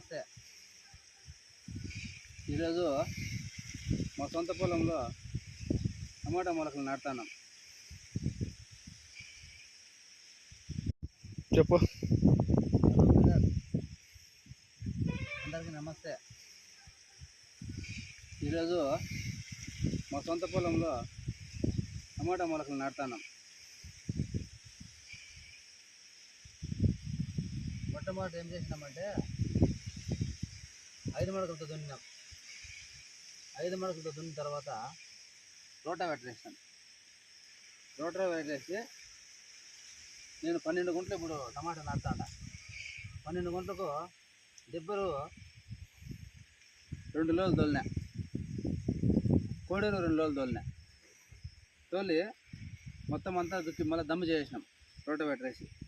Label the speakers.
Speaker 1: నమస్తే. ఈరోజు మా సొంత పొలంలో టమాటా మొలకలు నాటుతున్నాం.
Speaker 2: చెప్పు.
Speaker 1: అందరికీ నమస్తే. ఈరోజు మా సొంత పొలంలో టమాటా మొలకలు నాటుతున్నాం. మొట్టమొదటి ఏం చేసినామంటే 5 మడకలతో దున్నినాం. 5 మడకలతో దున్నిన తర్వాత రోటావేటర్ వేసాను. రోటావేటర్ వేసి నేను 12 గుంటలు ఇప్పుడు టమాటా నాటుతాను. 12 గుంటలకు దిబ్బరు 2 రోజులు తోలినా, కోడేరు 2 రోజులు తోలి మొత్తం అంతా దుక్కి మళ్ళీ దమ్ము చేసినాం రోటావేటర్ వేసి.